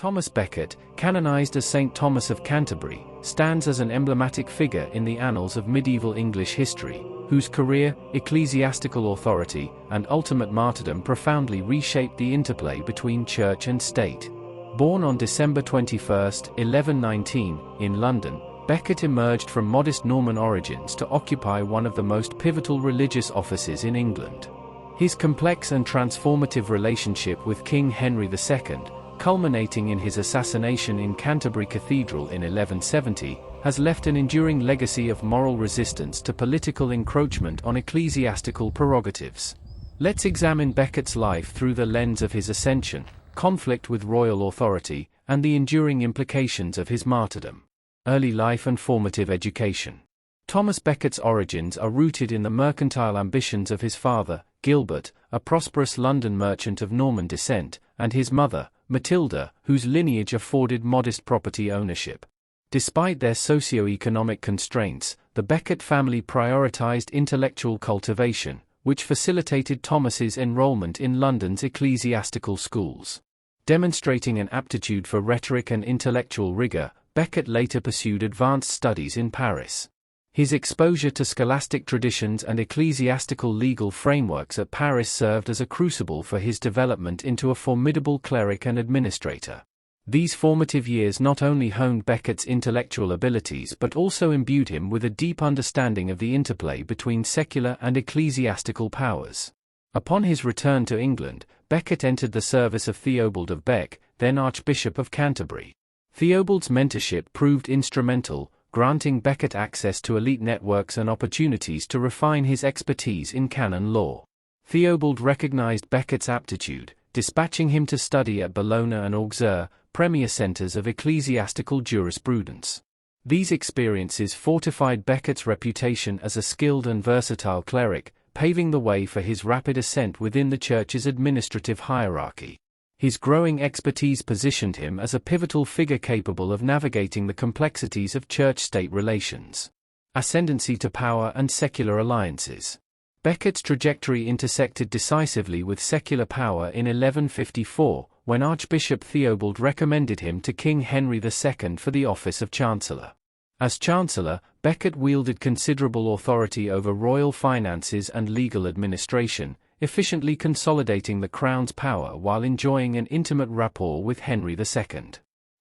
Thomas Becket, canonized as St. Thomas of Canterbury, stands as an emblematic figure in the annals of medieval English history, whose career, ecclesiastical authority, and ultimate martyrdom profoundly reshaped the interplay between church and state. Born on December 21, 1119, in London, Becket emerged from modest Norman origins to occupy one of the most pivotal religious offices in England. His complex and transformative relationship with King Henry II, culminating in his assassination in Canterbury Cathedral in 1170, has left an enduring legacy of moral resistance to political encroachment on ecclesiastical prerogatives. Let's examine Becket's life through the lens of his ascension, conflict with royal authority, and the enduring implications of his martyrdom. Early life and formative education. Thomas Becket's origins are rooted in the mercantile ambitions of his father, Gilbert, a prosperous London merchant of Norman descent, and his mother, Matilda, whose lineage afforded modest property ownership. Despite their socio-economic constraints, the Becket family prioritized intellectual cultivation, which facilitated Thomas's enrollment in London's ecclesiastical schools. Demonstrating an aptitude for rhetoric and intellectual rigor, Becket later pursued advanced studies in Paris. His exposure to scholastic traditions and ecclesiastical legal frameworks at Paris served as a crucible for his development into a formidable cleric and administrator. These formative years not only honed Becket's intellectual abilities but also imbued him with a deep understanding of the interplay between secular and ecclesiastical powers. Upon his return to England, Becket entered the service of Theobald of Bec, then Archbishop of Canterbury. Theobald's mentorship proved instrumental, granting Becket access to elite networks and opportunities to refine his expertise in canon law. Theobald recognized Becket's aptitude, dispatching him to study at Bologna and Auxerre, premier centers of ecclesiastical jurisprudence. These experiences fortified Becket's reputation as a skilled and versatile cleric, paving the way for his rapid ascent within the Church's administrative hierarchy. His growing expertise positioned him as a pivotal figure capable of navigating the complexities of church-state relations. Ascendancy to power and secular alliances. Becket's trajectory intersected decisively with secular power in 1154, when Archbishop Theobald recommended him to King Henry II for the office of Chancellor. As Chancellor, Becket wielded considerable authority over royal finances and legal administration, efficiently consolidating the crown's power while enjoying an intimate rapport with Henry II.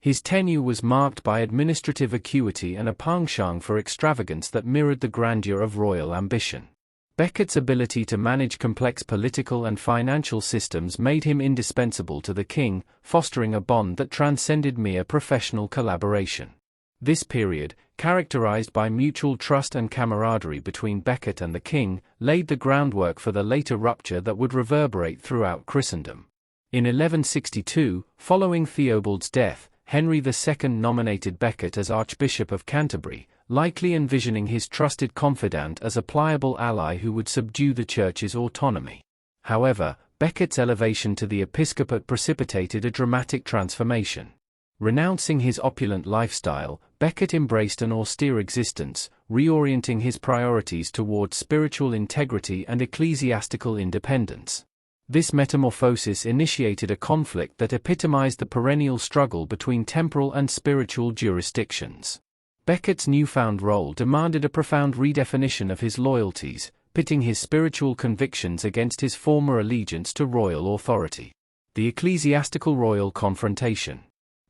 His tenure was marked by administrative acuity and a penchant for extravagance that mirrored the grandeur of royal ambition. Becket's ability to manage complex political and financial systems made him indispensable to the king, fostering a bond that transcended mere professional collaboration. This period, characterized by mutual trust and camaraderie between Becket and the king, laid the groundwork for the later rupture that would reverberate throughout Christendom. In 1162, following Theobald's death, Henry II nominated Becket as Archbishop of Canterbury, likely envisioning his trusted confidant as a pliable ally who would subdue the Church's autonomy. However, Becket's elevation to the episcopate precipitated a dramatic transformation. Renouncing his opulent lifestyle, Becket embraced an austere existence, reorienting his priorities toward spiritual integrity and ecclesiastical independence. This metamorphosis initiated a conflict that epitomized the perennial struggle between temporal and spiritual jurisdictions. Becket's newfound role demanded a profound redefinition of his loyalties, pitting his spiritual convictions against his former allegiance to royal authority. The ecclesiastical royal confrontation.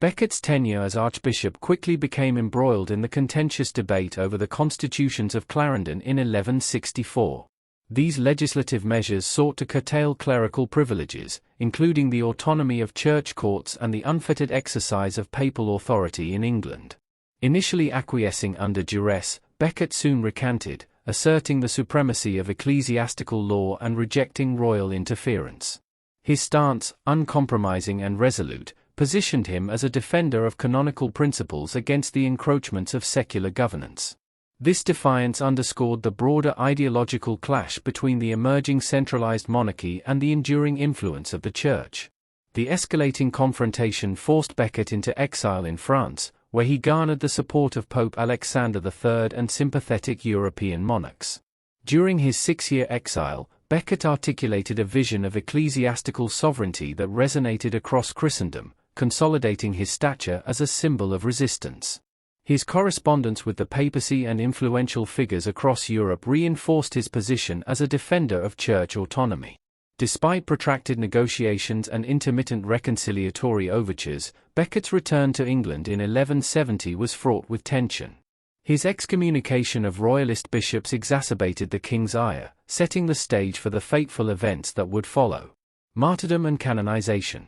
Becket's tenure as archbishop quickly became embroiled in the contentious debate over the constitutions of Clarendon in 1164. These legislative measures sought to curtail clerical privileges, including the autonomy of church courts and the unfettered exercise of papal authority in England. Initially acquiescing under duress, Becket soon recanted, asserting the supremacy of ecclesiastical law and rejecting royal interference. His stance, uncompromising and resolute, positioned him as a defender of canonical principles against the encroachments of secular governance. This defiance underscored the broader ideological clash between the emerging centralized monarchy and the enduring influence of the Church. The escalating confrontation forced Becket into exile in France, where he garnered the support of Pope Alexander III and sympathetic European monarchs. During his 6-year exile, Becket articulated a vision of ecclesiastical sovereignty that resonated across Christendom, consolidating his stature as a symbol of resistance. His correspondence with the papacy and influential figures across Europe reinforced his position as a defender of church autonomy. Despite protracted negotiations and intermittent reconciliatory overtures, Becket's return to England in 1170 was fraught with tension. His excommunication of royalist bishops exacerbated the king's ire, setting the stage for the fateful events that would follow. Martyrdom and canonization.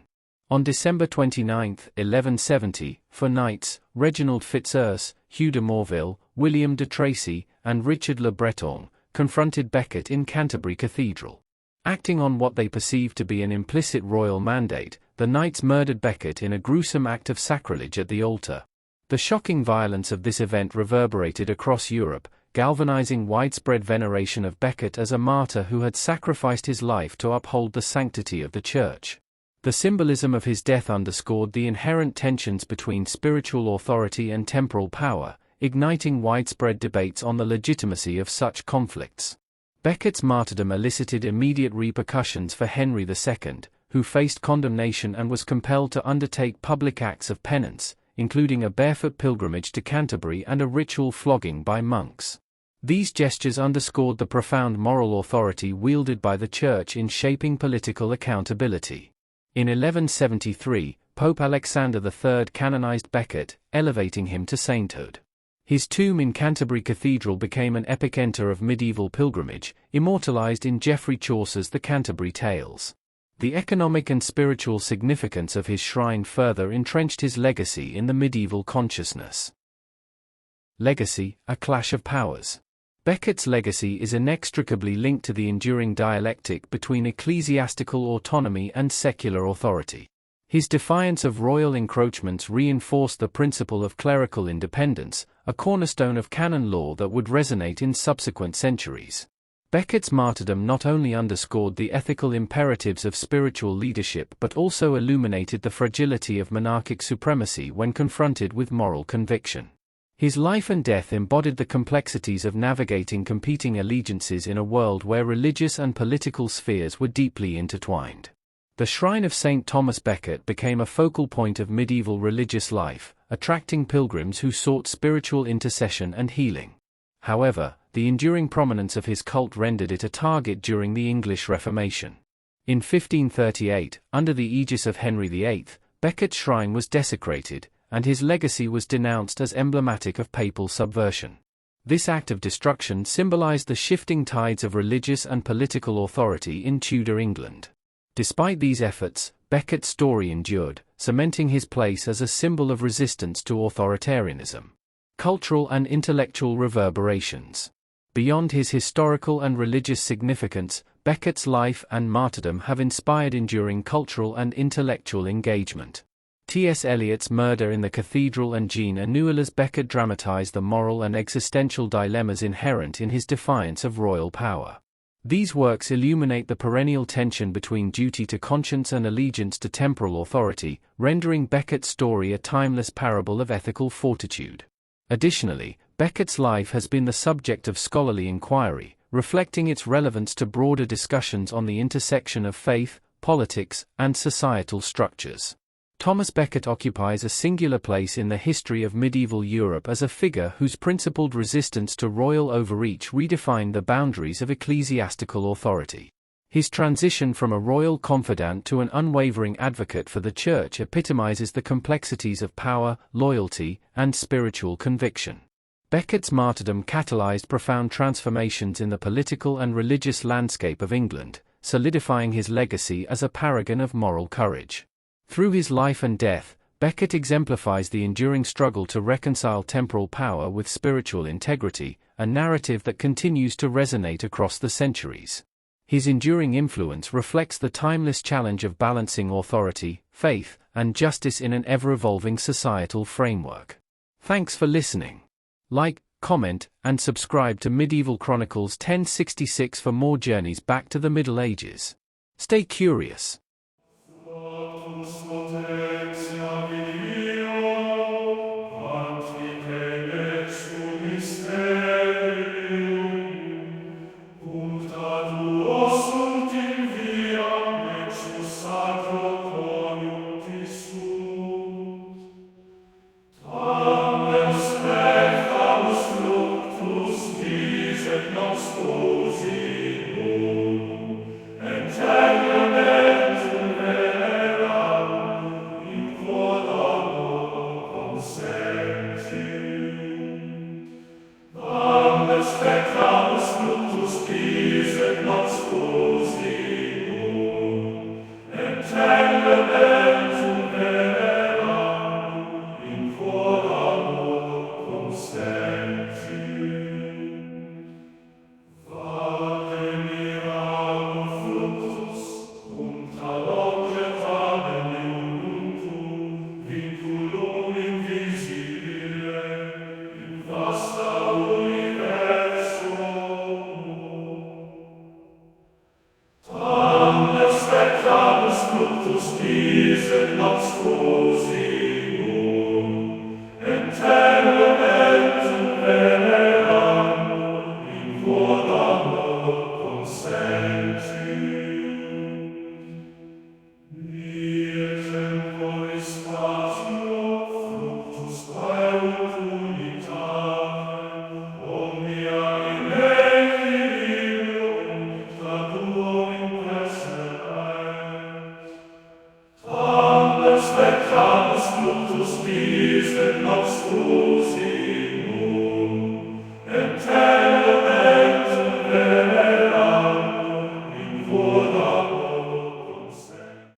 On December 29, 1170, four knights, Reginald Fitzurse, Hugh de Morville, William de Tracy, and Richard le Breton, confronted Becket in Canterbury Cathedral. Acting on what they perceived to be an implicit royal mandate, the knights murdered Becket in a gruesome act of sacrilege at the altar. The shocking violence of this event reverberated across Europe, galvanizing widespread veneration of Becket as a martyr who had sacrificed his life to uphold the sanctity of the Church. The symbolism of his death underscored the inherent tensions between spiritual authority and temporal power, igniting widespread debates on the legitimacy of such conflicts. Becket's martyrdom elicited immediate repercussions for Henry II, who faced condemnation and was compelled to undertake public acts of penance, including a barefoot pilgrimage to Canterbury and a ritual flogging by monks. These gestures underscored the profound moral authority wielded by the Church in shaping political accountability. In 1173, Pope Alexander III canonized Becket, elevating him to sainthood. His tomb in Canterbury Cathedral became an epicenter of medieval pilgrimage, immortalized in Geoffrey Chaucer's The Canterbury Tales. The economic and spiritual significance of his shrine further entrenched his legacy in the medieval consciousness. Legacy, a clash of powers. Becket's legacy is inextricably linked to the enduring dialectic between ecclesiastical autonomy and secular authority. His defiance of royal encroachments reinforced the principle of clerical independence, a cornerstone of canon law that would resonate in subsequent centuries. Becket's martyrdom not only underscored the ethical imperatives of spiritual leadership but also illuminated the fragility of monarchic supremacy when confronted with moral conviction. His life and death embodied the complexities of navigating competing allegiances in a world where religious and political spheres were deeply intertwined. The shrine of St. Thomas Becket became a focal point of medieval religious life, attracting pilgrims who sought spiritual intercession and healing. However, the enduring prominence of his cult rendered it a target during the English Reformation. In 1538, under the aegis of Henry VIII, Becket's shrine was desecrated, and his legacy was denounced as emblematic of papal subversion. This act of destruction symbolized the shifting tides of religious and political authority in Tudor England. Despite these efforts, Becket's story endured, cementing his place as a symbol of resistance to authoritarianism. Cultural and intellectual reverberations. Beyond his historical and religious significance, Becket's life and martyrdom have inspired enduring cultural and intellectual engagement. T.S. Eliot's Murder in the Cathedral and Jean Anouilh's Becket dramatized the moral and existential dilemmas inherent in his defiance of royal power. These works illuminate the perennial tension between duty to conscience and allegiance to temporal authority, rendering Becket's story a timeless parable of ethical fortitude. Additionally, Becket's life has been the subject of scholarly inquiry, reflecting its relevance to broader discussions on the intersection of faith, politics, and societal structures. Thomas Becket occupies a singular place in the history of medieval Europe as a figure whose principled resistance to royal overreach redefined the boundaries of ecclesiastical authority. His transition from a royal confidant to an unwavering advocate for the Church epitomizes the complexities of power, loyalty, and spiritual conviction. Becket's martyrdom catalyzed profound transformations in the political and religious landscape of England, solidifying his legacy as a paragon of moral courage. Through his life and death, Becket exemplifies the enduring struggle to reconcile temporal power with spiritual integrity, a narrative that continues to resonate across the centuries. His enduring influence reflects the timeless challenge of balancing authority, faith, and justice in an ever-evolving societal framework. Thanks for listening. Like, comment, and subscribe to Medieval Chronicles 1066 for more journeys back to the Middle Ages. Stay curious. Sacro coniunctis sum. Aufs Thron